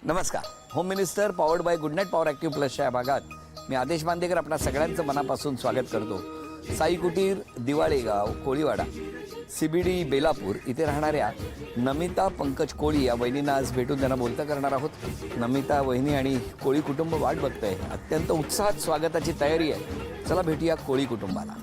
नमस्कार. Home minister powered by good night power active प्लसच्या या भागात मी आदेश बांदेकर आपणा सगळ्यांचं मनापासून स्वागत करतो. साई कुटीर, दिवाळे गाव, कोळीवाडा, CBD बेलापूर इथे राहणाऱ्या नमिता पंकज कोळी या वहिनींना आज भेटून त्यांना बोलतं करणार आहोत. नमिता वहिनी आणि कोळी कुटुंब वाट बघतंय. अत्यंत उत्साहात स्वागताची तयारी आहे. चला भेटूया कोळी कुटुंबाला.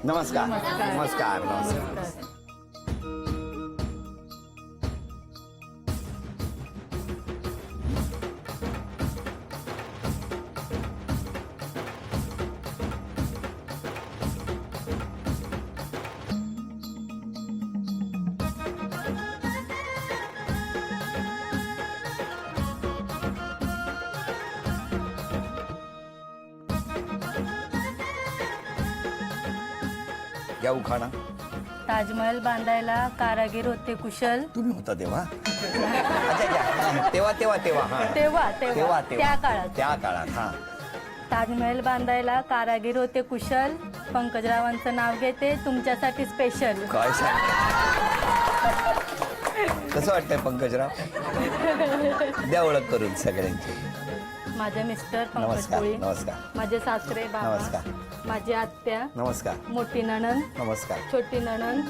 नमस्कार. नमस्कार. नमस्कार. घ्या उखाणा. ताजमहल बांधायला कारागीर होते कुशल. तुम्ही होता तेव्हा? अच्छा, घ्या. तेव्हा हा. तेव्हा त्या काळात हा. ताजमहल बांधायला कारागीर होते कुशल. पंकजरावांचं नाव घेते तुमच्यासाठी स्पेशल. काय सांग. कसं वाटतंय पंकजराव? द्या ओळख करून सगळ्यांची. माझे मिस्टर पंकज नमस्कार. कोळी, नमस्कार. माझे सासरे बाबा, नमस्कार. माझी आत्या, नमस्कार. मोठी नणंद, नमस्कार. छोटी नणंद,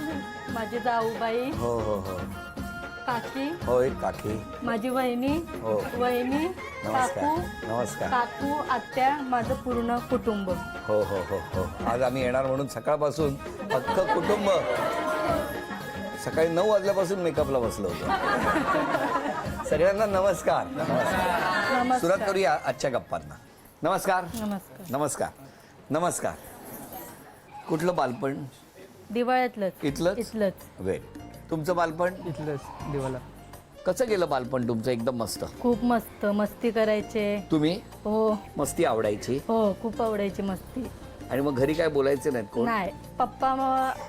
माझी जाऊबाई, हो हो हो. काकी, होय काकी. माझी वहिनी, हो. वहिनी, नमस्कार. काकू, नमस्कार. काकू, आत्या, माझं पूर्ण कुटुंब. हो हो हो हो. आज आम्ही येणार म्हणून सकाळपासून अख्खं कुटुंब सकाळी 9 वाजल्यापासून मेकअपला बसलो होतो. सगळ्यांना नमस्कार. नमस्कार. सुरुवात करूया आजच्या गप्पांना. नमस्कार. नमस्कार. नमस्कार. नमस्कार. कुठलं बालपण? दिवाळ्यातलंच. इथलंच? वेळ. तुमचं बालपण? इथलंच दिवाला. कसं गेलं बालपण तुमचं? एकदम मस्त. खूप मस्त मस्ती करायचे. तुम्ही? हो मस्ती आवडायची? हो खूप आवडायची मस्ती. आणि मग घरी काय बोलायचे नाहीत कोण? नाही, पप्पा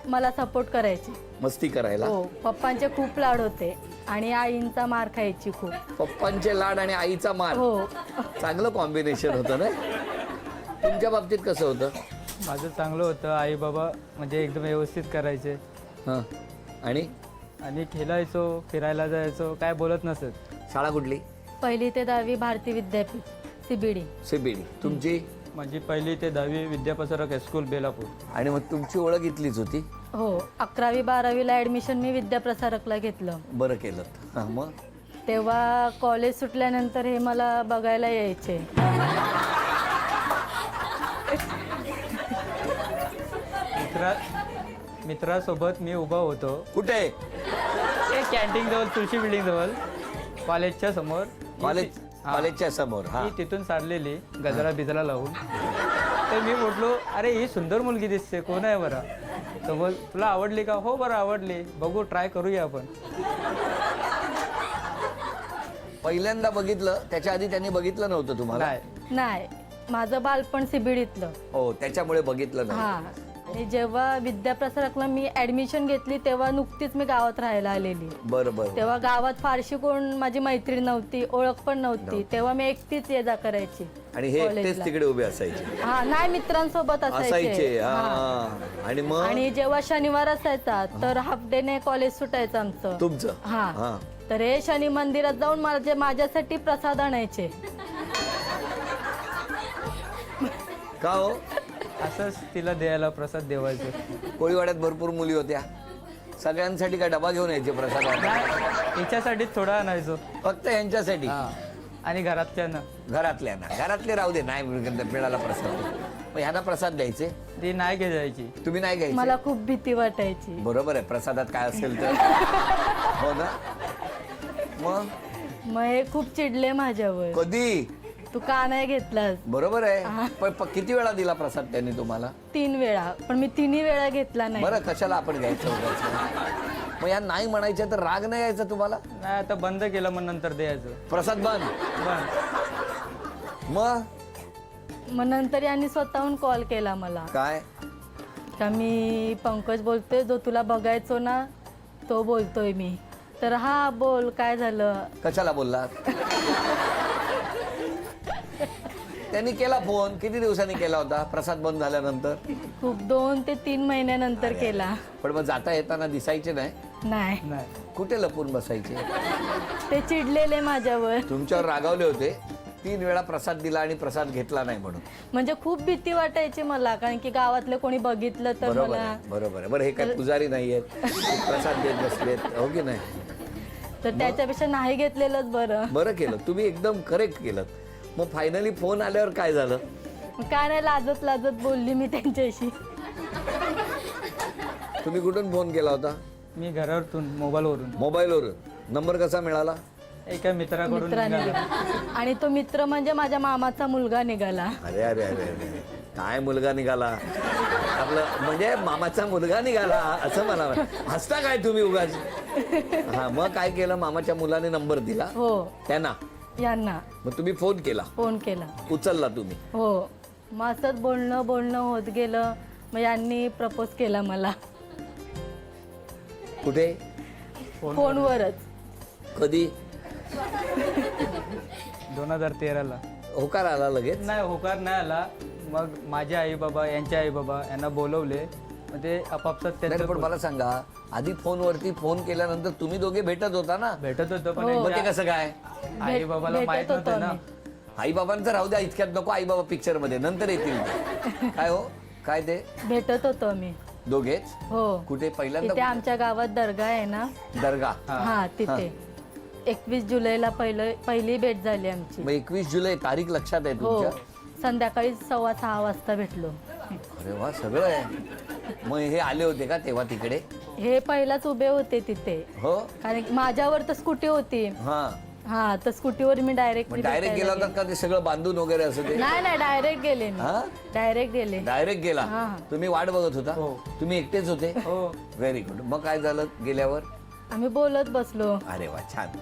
मला सपोर्ट करायचे. मस्ती करायला? हो, पप्पांचे खूप लाड होते आणि आईंचा मार खायची खूप. पप्पांचे लाड आणि आईचा मार. हो. चांगलं कॉम्बिनेशन होतं ना. तुमच्या बाबतीत कसं होतं? माझं चांगलं होतं. आई बाबा म्हणजे एकदम व्यवस्थित करायचे. हां. आणि खेळायचो, फिरायला जायचो, काय बोलत नसत. शाळा कुठली? 1ली ते 10वी भारती विद्यापीठ, CBD. CBD. तुमची? माझी 1ली ते 10वी विद्यापसरक हायस्कूल बेलापूर. आणि मग तुमची ओळख इथलीच होती? हो, 11वी 12वीला ॲडमिशन मी विद्याप्रसारकला घेतलं. बरं केलं. हां. मग तेव्हा कॉलेज सुटल्यानंतर हे मला बघायला यायचे. मित्रासोबत मी उभा होतो. कुठे? कॅन्टीन जवळ, तुळशी बिल्डिंग जवळ, कॉलेजच्या समोर. कॉलेजच्या समोर. हा. मी तिथून चाललेली गजरा बिजरा लावून. तर मी म्हटलो, अरे ही सुंदर मुलगी दिसते, कोण आहे बरं? तर बोल, तुला आवडली का? हो बरं आवडली, बघू ट्राय करूया आपण. पहिल्यांदा बघितलं? त्याच्या आधी त्यांनी बघितलं नव्हतं तुम्हाला? नाही, माझं बालपण CBDतलं. हो, त्याच्यामुळे बघितलं नाही. हा. आणि जेव्हा विद्याप्रसारकला मी ऍडमिशन घेतली तेव्हा नुकतीच मी गावात राहायला आलेली. बरं बरं. तेव्हा गावात फारशी कोण माझी मैत्रीण नव्हती, ओळख पण नव्हती. तेव्हा मी एकटीच ये जा करायची. आणि हे एकटेच तिकडे उभे असायचे? हा, नाही, मित्रांसोबत असायचे. हा. आणि मग? आणि जेव्हा शनिवार असायचा तर हाफ डे ने कॉलेज सुटायचं आमचं. तुमचं? हा. तर हे शनी मंदिरात जाऊन माझ्यासाठी प्रसाद आणायचे. का हो? असंच तिला द्यायला प्रसाद देवायचं. कोळीवाड्यात भरपूर मुली होत्या. सगळ्यांसाठी काय डबा घेऊन यायचे प्रसाद? हिच्यासाठीच थोडा आणायचो. फक्त यांच्यासाठी? आणि घरातल्यांना? घरातले राहू दे, नाही मिळाला प्रसाद. मग ह्यांना प्रसाद द्यायचे? ती नाही घ्यायची. तुम्ही नाही घ्यायचे? मला खूप भीती वाटायची. बरोबर आहे, प्रसादात काय असेल तर. हो ना. मग हे खूप चिडले माझ्यावर. कधी? तू का नाही घेतलास? बरोबर आहे. पण किती वेळा दिला प्रसाद त्यांनी तुम्हाला? 3 वेळा, पण मी 3ही वेळा घेतला नाही. बरं, कशाला आपण घ्यायचं? मग या नाही म्हणायचं तर राग नाही यायचा तुम्हाला? नाही, आता बंद केलं, मग नंतर द्यायचं प्रसाद बंद. मग नंतर यांनी स्वतःहून कॉल केला मला. काय? का मी पंकज बोलतोय, जो तुला बघायचो ना तो बोलतोय मी. तर हा बोल काय झालं. कशाला बोललात? त्यांनी केला फोन. किती दिवसांनी केला होता प्रसाद बंद झाल्यानंतर? खूप 2 ते 3 महिन्यानंतर केला. पण मग जाता येताना दिसायचे नाही? नाही, नाही. कुठे लपून बसायचे? ते चिडलेले माझ्यावर. तुमच्यावर रागावले होते. 3 वेळा प्रसाद दिला आणि प्रसाद घेतला नाही म्हणून. म्हणजे खूप भीती वाटायची मला, कारण की गावातले कोणी बघितलं तर बरोबर मला. आहे, बरोबर आहे. बरं, हे काय पुजारी नाहीयेत, प्रसाद देत बसलेत, हो की नाही? तर त्याच्यापेक्षा नाही घेतलेलंच बरं. बरं केलं, तुम्ही एकदम करेक्ट केलं. मग फायनली फोन आल्यावर काय झालं? काय नाही, लाजत लाजत बोलली मी त्यांच्याशी. तुम्ही कुठून फोन केला होता? मी घरावरून मोबाईलवरून मोबाईलवरून. नंबर कसा मिळाला? एका मित्राकडून मित्राने. निघालो. आणि तो मित्र म्हणजे माझ्या मामाचा मुलगा निघाला. अरे अरे अरे अरे, काय मुलगा निघाला आपलं, म्हणजे मामाचा मुलगा निघाला असं मला हसता काय तुम्ही उगाच? हा, मग काय केलं? मामाच्या मुलाने नंबर दिला हो, त्यांना, यांना मग तुम्ही फोन केला, फोन केला. उचलला तुम्ही? हो, मग असंच बोलणं होत गेलं. मग यांनी प्रपोज केला मला कुठे? फोनवरच. कधी? 2013ला. होकार आला लगेच? नाही, होकार नाही आला. मग माझे आई बाबा, यांचे आई बाबा यांना बोलवले. मग ते आपापसात नाही, पण त्यांचं मला सांगा, आधी फोनवरती फोन केल्यानंतर तुम्ही दोघे भेटत होता ना? भेटत होतं, पण मग ते यांच्या कसं काय? आई बाबाला भेटत माहित होतो नव्हतं ना. आम्ही. आई बाबांचं राहू द्या, इतक्यात नको. आई बाबा पिक्चर मध्ये नंतर येतील ते. काय हो, काय ते भेटत होतो मी. दोघेच? हो, कुठे? तिथे पहिल्यांदा आमच्या गावात दर्गा आहे ना. दर्गा. हा, तिथे 21 जुलैला पहिली भेट झाली आमची. मग 21 जुलै तारीख लक्षात आहे हो, तुमच्या? संध्याकाळी 6:15 वाजता भेटलो. अरे वा, सगळं आहे. मग हे आले होते का तेव्हा तिकडे? हे पहिलाच उभे होते तिथे, हो. कारण की माझ्यावर तर स्कूटी होती. हा, हा, तर स्कूटीवर मी डायरेक्ट गेला होता का? ते सगळं बांधून वगैरे असं ते? नाही, डायरेक्ट गेले मी. हा, डायरेक्ट गेले. डायरेक्ट गेला. हा, हा. तुम्ही वाट बघत होता? हो. तुम्ही एकटेच होते? हो. Very good. मग काय झालं गेल्यावर? आम्ही बोलत बसलो. अरे वा, छान.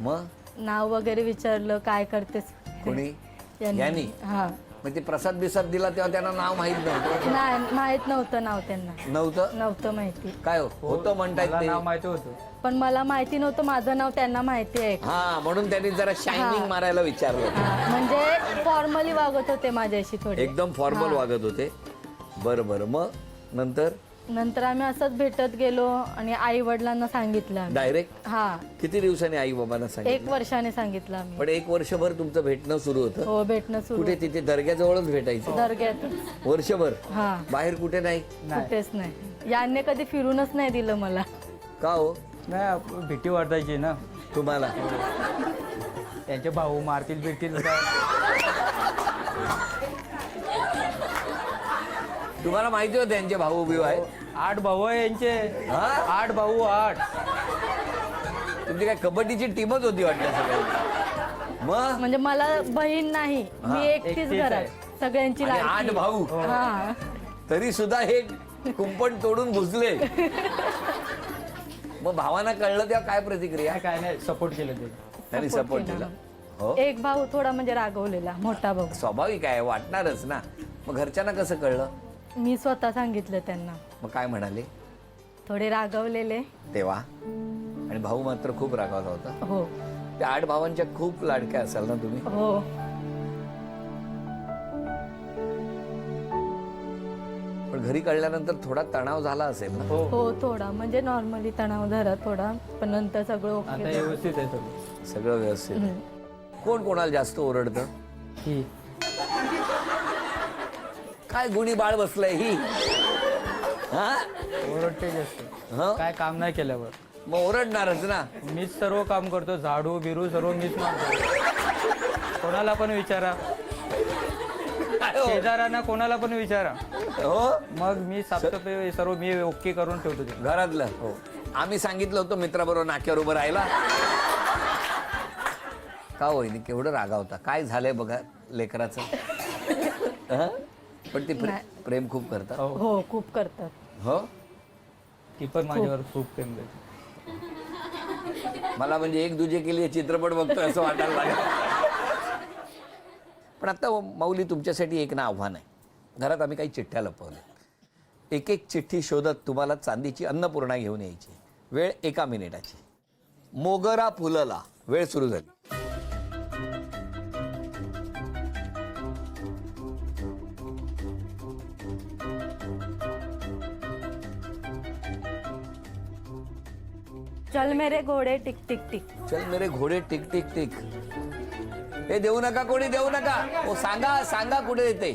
मग नाव वगैरे विचारलं, काय करतेस कोणी? यांनी. यांनी? हा, मग ते प्रसाद बिसाद दिला तेव्हा त्यांना नाव माहित नव्हतं? नाही, माहित नव्हतं नाव त्यांना. नव्हतं माहिती. काय होतं म्हणतायत मला ते? नाव माहिती होतं. पण मला माहिती नव्हतं माझं नाव त्यांना माहिती आहे. हा, म्हणून त्यांनी जरा शायनिंग मारायला विचारलं. हा, म्हणजे फॉर्मली वागत होते माझ्याशी थोडे. एकदम फॉर्मल वागत होते. बरं. मग नंतर आम्ही असंच भेटत गेलो आणि आई वडिलांना सांगितलं आम्ही. डायरेक्ट? हा, किती दिवसांनी आई बाबांना 1 सांगितलं? वर्षाने सांगितलं आम्ही. पण 1 वर्षभर तुमचं भेटणं सुरू होतं? हो, भेटणं सुरू. कुठे? तिथे दर्ग्याजवळच भेटायचं? दर्ग्यात. वर्षभर? हा, बाहेर कुठे नाही? कुठेच नाही. यांनी कधी फिरूनच नाही दिलं मला. का हो? नाही, भीती वाटायची ना तुम्हाला? त्यांचे भाऊ मारतील बिरतील का. तुम्हाला माहिती होतं त्यांचे भाऊ बिऊ आहेत? 8 भाऊ आहे यांचे. हा? 8 भाऊ 8. तुमची काय कबड्डीची टीमच होती वाटतं सगळ्यांची? मग म्हणजे मला बहीण नाही, मी एकटीच एकटीच घरात. आहे. सगळ्यांची आणि लाडकी. 8 भाऊ. हा, तरी सुद्धा हे कुंपण तोडून घुसले. मग भावांना कळलं तेव्हा काय प्रतिक्रिया? काय नाही, सपोर्ट केलं ते. त्यांनी Support सपोर्ट केला. केला? हो, एक भाऊ थोडा म्हणजे रागवलेला, मोठा भाऊ. स्वाभाविक आहे, वाटणारच ना. मग घरच्यांना कसं कळलं? मी स्वतः सांगितलं त्यांना. मग काय म्हणाले थोडे रागवलेले. तेव्हा? आणि भाऊ मात्र खूप रागावला होता? हो, त्या 8 भावांच्या खूप लाडक्या असाल ना तुम्ही? हो. पण घरी कळल्यानंतर थोडा तणाव झाला असेल ना? हो, थोडा म्हणजे नॉर्मली तणाव धरा थोडा, पण नंतर सगळं आता ओके. व्यवस्थित आहे सगळं. सगळं व्यवस्थित आहे. कोण कोणाला जास्त ओरडतं? ही काय गुणी बाळ बसलंय ही? हा, ओरडते जास्त. हं? काय काम नाही केल्यावर. मग ओरडणारच ना. मीच सर्व काम करतो, झाडू बिरू सर्व मीच मारतो. कोणाला पण विचारा, काय हो? शेजाऱ्यांना कोणाला पण विचारा. हो, मग मी साफसफाई सर्व मी ओके करून ठेवतो ते. घरातलं? हो. आम्ही सांगितलं होतं मित्राबरोबर नाक्यावर उभं राहायला. का होईन केवढं रागावता? काय झालंय बघा लेकराचं. हं? पण ती प्रेम खूप करतात. हो, खूप करतात. हो, ती पण माझ्यावर खूप प्रेम करते. मला म्हणजे एक दुजे केली चित्रपट बघतोय असं वाटायला लागलं. पण आता माऊली तुमच्यासाठी एक ना आव्हान आहे. घरात आम्ही काही चिठ्ठ्या लपवल्या. एक चिठ्ठी शोधत तुम्हाला चांदीची अन्नपूर्णा घेऊन यायची. वेळ 1 मिनिटाची. मोगरा फुलला. वेळ सुरू झाली. चल मेरे घोडे टिक टिक टिक. चल मेरे घोडे टिक टिक टिक. हे देऊ नका, कोणी देऊ नका. ओ सांगा सांगा कुठे येते.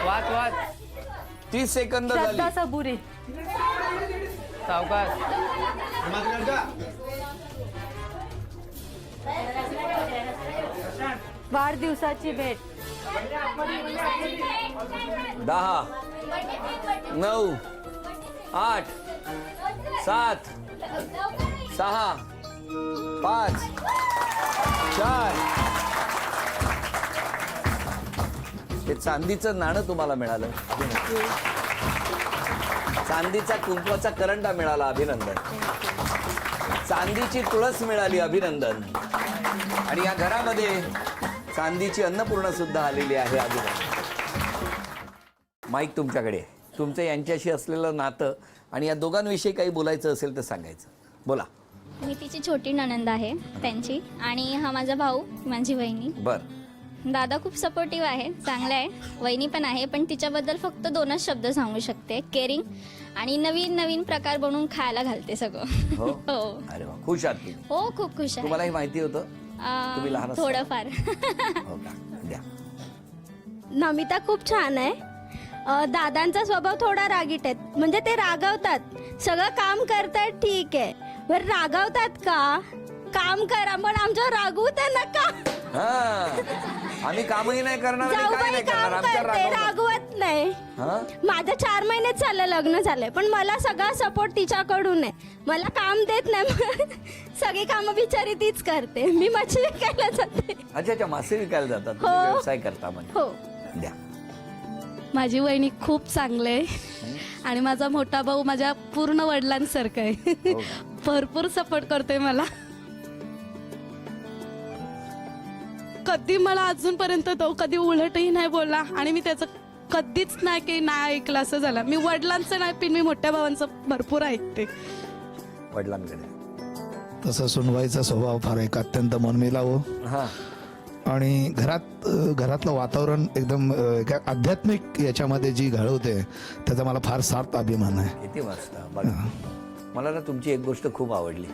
वाच वाच 30 सेकंद झाली. श्रद्धा सबुरी. सावकाश. वाढदिवसाची भेट. 10 9 8 7 6 5 4. हे चांदीचं नाणं तुम्हाला मिळालं. चांदीचा कुंकवाचा करंडा मिळाला. अभिनंदन. चांदीची तुळस मिळाली. अभिनंदन. आणि या घरामध्ये चांदीची अन्नपूर्णा सुद्धा आलेली आहे. अभिनंदन. माईक तुमच्याकडे आहे. तुमचं यांच्याशी असलेलं नातं आणि या दोघांविषयी काही बोलायचं असेल तर सांगायचं. बोला. मी तिची छोटी नणंद आहे त्यांची, आणि हा माझा भाऊ, माझी वहिनी. बर. दादा खूप सपोर्टिव्ह आहे, चांगला आहे. वहिनी पण आहे, पण तिच्याबद्दल फक्त 2च शब्द सांगू शकते, केअरिंग आणि नवीन नवीन प्रकार बनवून खायला घालते सगळं. हो. हो अरे वा, खुश आहात तुम्ही. हो, खूप खुश आहे. तुम्हाला हे माहिती होतं तुम्ही लहान असताना? थोडंफार. हो का? द्या. नमिता खूप छान आहे. दादांचा स्वभाव थोडा रागीट आहे, म्हणजे ते रागवतात. सगळं काम करतात ठीक आहे, बरं रागवतात का? काम करा पण आमच्यावर रागवू तर नका. हा, आम्ही कामही नाही करणार आणि काय जाऊबाई नाही करणार. काम आमच्या करते, रागवत नाही. हा? माझं 4 महिनेच झालं लग्न झालंय, पण मला सगळा सपोर्ट तिच्याकडून आहे. मला काम देत नाही. सगळी कामं बिचारी तीच करते. मी मच्छी विकायला जाते. अच्छा अच्छा, मासे विकायला जातात तुम्ही, हो. व्यवसाय करता म्हणजे. हो. द्या. माझी वहिनी खूप चांगली आहे आणि माझा मोठा भाऊ माझ्या पूर्ण वडिलांसारखं आहे. हो का? भरपूर सपोर्ट करतोय मला. कधी मला अजूनपर्यंत तो कधी उलटही नाही बोलला आणि मी त्याचं कधीच नाही की नाही ऐकलं असं झालं. मी वडिलांचं नाही पण मी मोठ्या भावांचं भरपूर ऐकते. वडिलांकडे तसं सुनवाईचा स्वभाव फार एक अत्यंत मनमिळावं. हा. आणि घरातलं वातावरण एकदम एका आध्यात्मिक याच्यामध्ये जी घडवते त्याचा मला फार सार्थ अभिमान आहे. किती मस्त. बघा, मला ना तुमची एक गोष्ट खूप आवडली.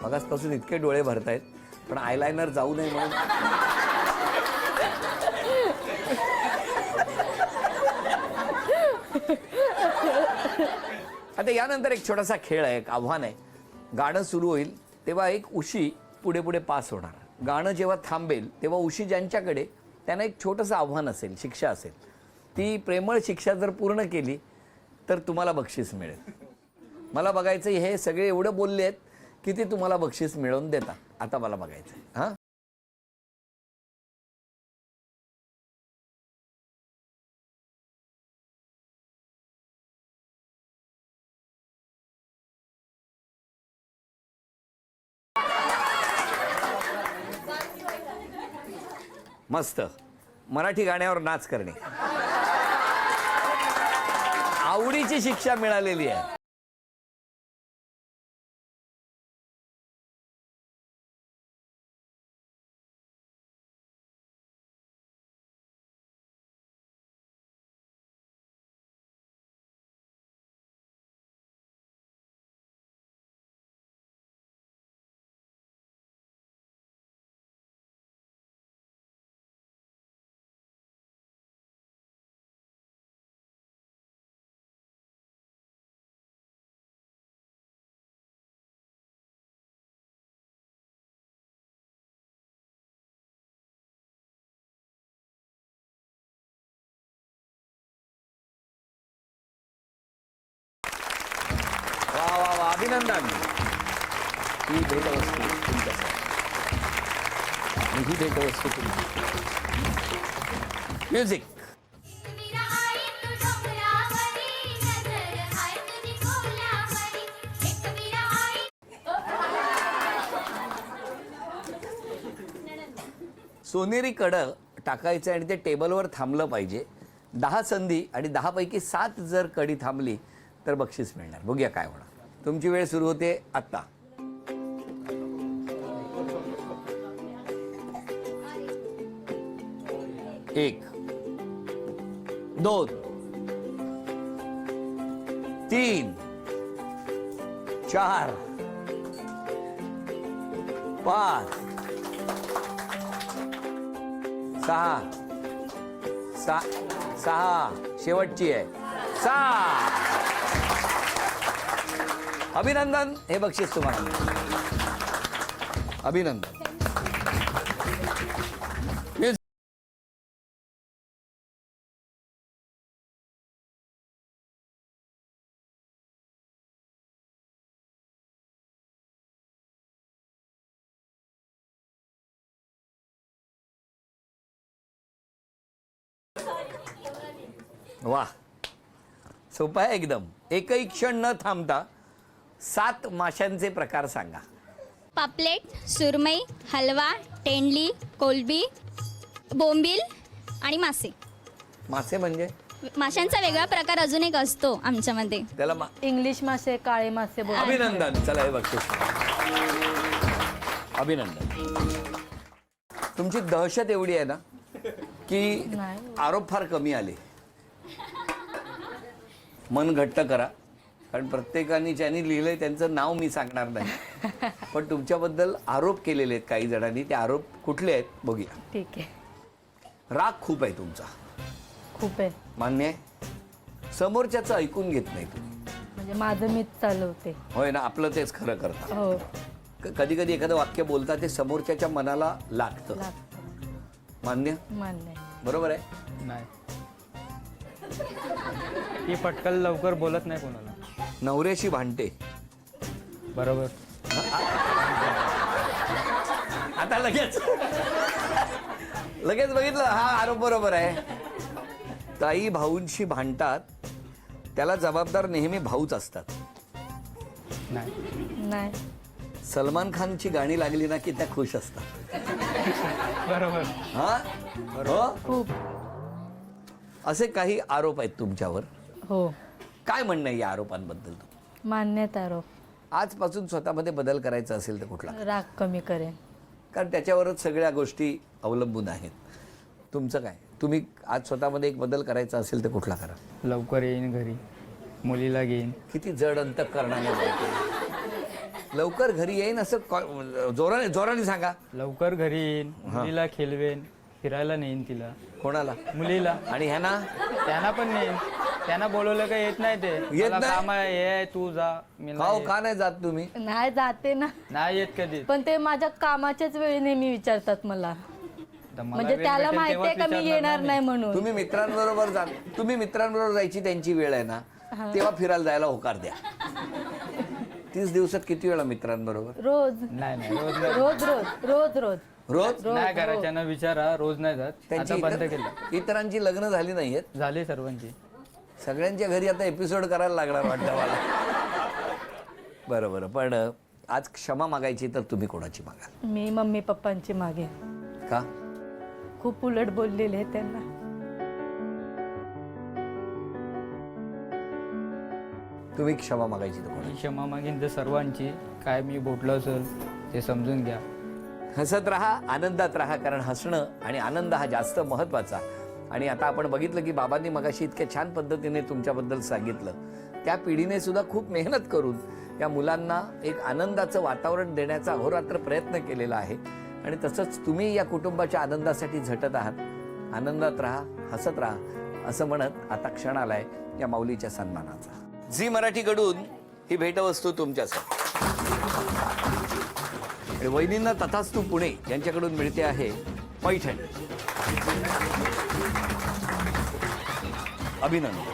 मगाचपासून इतके डोळे भरतायत, पण आयलायनर जाऊ नये म्हणून आता यानंतर एक छोटासा खेळ आहे, एक आव्हान आहे. गाणं सुरू होईल तेव्हा एक उशी पुढे पुढे पास होणार. गाणं जेव्हा थांबेल तेव्हा उशी ज्यांच्याकडे त्यांना एक छोटंसं आव्हान असेल, शिक्षा असेल. ती प्रेमळ शिक्षा जर पूर्ण केली तर तुम्हाला बक्षीस मिळेल. मला बघायचं हे सगळे एवढं बोलले आहेत की ते तुम्हाला बक्षीस मिळवून देतात. आता मला बघायचं. हां, मस्त. मराठी गाण्यावर नाच करणे, आवडीची शिक्षा मिळालेली आहे. वा वा वा, अभिनंदन. ही भेटवस्तू तुमच्यासाठी आणि ही भेटवस्तू तुमची. म्युझिक. सोनेरी कडं टाकायचं आणि ते टेबलवर थांबलं पाहिजे. 10 संधी आणि 10 पैकी 7 जर कडी थांबली तर बक्षीस मिळणार. बघूया काय होणार. तुमची वेळ सुरू होते आत्ता. एक, 2, 3, 4, 5, 6 शेवटची आहे 6. अभिनंदन. हे बक्षीस तुम्हाला. अभिनंदन. वाह, सोपं आहे एकदम. एकही क्षण न थांबता 7 माशांचे प्रकार सांगा. पापलेट, सुरमई, हलवा, तेंडली, कोलबी, बोंबील आणि मासे. मासे म्हणजे माशांचा वेगळा प्रकार अजून एक असतो आमच्यामध्ये. त्याला इंग्लिश मासे, काळे मासे बोलतात. अभिनंदन. चला हे बक्षीस. अभिनंदन. तुमची दहशत एवढी आहे ना की नाही. आरोप फार कमी आले. मन घट्ट करा, कारण प्रत्येकाने ज्यांनी लिहिलंय त्यांचं नाव मी सांगणार नाही, पण तुमच्याबद्दल आरोप केलेले आहेत काही जणांनी. ते आरोप कुठले आहेत बघूया. ठीक आहे. राग खूप आहे तुमचा. खूप आहे. मान्य आहे. समोरच्याचं ऐकून घेत नाही तुम्ही. म्हणजे माझं मीच चालवते. होय ना, आपलं तेच खरं करता. हो. कधी कधी एखादं वाक्य बोलता ते समोरच्याच्या मनाला लागतं. मान्य. मान्य. बरोबर आहे. नाही, ती पटकन लवकर बोलत नाही कोणाला. नवऱ्याशी भांडते. बरोबर. आता लगेच बघितलं. हा आरोप बरोबर आहे. ताई भाऊंशी भांडतात, त्याला जबाबदार नेहमी भाऊच असतात. नाही. नाही. सलमान खानची गाणी लागली ना की त्या खुश असतात. बरोबर. हा हो. खूप. असे काही आरोप आहेत तुमच्यावर. हो. काय म्हणणं आहे या आरोपांबद्दल? मान्यता आरोप. आजपासून स्वतःमध्ये बदल करायचा असेल तर कुठला? राग कमी करेन. कारण त्याच्यावरच सगळ्या गोष्टी अवलंबून आहेत. तुमचं काय? तुम्ही आज स्वतःमध्ये एक बदल करायचा असेल तर कुठला करा? लवकर येईन घरी, मुलीला घेईन. किती जड अंतःकरणाने बोलते. लवकर घरी येईन असं जोराने सांगा. लवकर घरी येईन, मुलीला खेळवेन, फिरायला नेईन तिला. कोणाला? मुलीला. आणि ह्याना? त्यांना पण नेईन. त्यांना बोलवलं का येत नाही ते. येत मला नाही? काम आहे, हे आहे, तू जा. मी का नाही हो, येत. का नाही जात तुम्ही? नाही जाते ना, नाही येत कधी. पण ते माझ्या कामाच्याच वेळी नेहमी विचारतात मला. तर मला म्हणजे वेळ त्याला भेटेल माहितीये तेव्हाच का मी विचारणार येणार ना नाही म्हणून. तुम्ही मित्रांबरोबर जायची त्यांची वेळ आहे ना, तेव्हा फिरायला जायला होकार द्या. 30 दिवसात किती वेळा मित्रांबरोबर? रोज. नाही नाही, रोज नाही. रोज रोज रोज रोज रोज? नाही, घराच्यांना विचारा, रोज नाही जात. त्यांची आता बंद केलं. इतरांची लग्न झाली नाहीयेत. झाली सर्वांची. सगळ्यांच्या घरी आता एपिसोड करायला लागणार वाटतं मला. बरं. पण आज क्षमा मागायची तर तुम्ही कोणाची मागाल? मी मम्मी पप्पांची मागे. का? खूप उलट बोललेले आहे त्यांना. तुम्ही क्षमा मागायची तर कोणाची? मी क्षमा मागीन तर सर्वांची. काय मी बोटलं असेल ते समजून घ्या. हसत राहा, आनंदात राहा, कारण हसणं आणि आनंद हा जास्त महत्त्वाचा. आणि आता आपण बघितलं की बाबांनी मगाशी इतक्या छान पद्धतीने तुमच्याबद्दल सांगितलं. त्या पिढीने सुद्धा खूप मेहनत करून या मुलांना एक आनंदाचं वातावरण देण्याचा अहोरात्र प्रयत्न केलेला आहे. आणि तसंच तुम्ही या कुटुंबाच्या आनंदासाठी झटत आहात. आनंदात राहा, हसत राहा असं म्हणत आता क्षण आलाय या माऊलीच्या सन्मानाचा. झी मराठीकडून ही भेटवस्तू तुमच्यासाठी. आणि वहिनींना तथास्तू पुणे यांच्याकडून मिळते आहे पैठणी. अभिनंदन.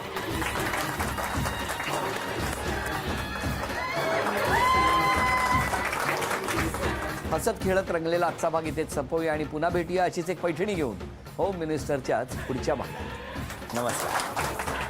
हसत खेळत रंगलेला आजचा भाग इथेच संपवूया आणि पुन्हा भेटूया अशीच एक पैठणी घेऊन होम मिनिस्टरच्याच पुढच्या भागात. नमस्कार.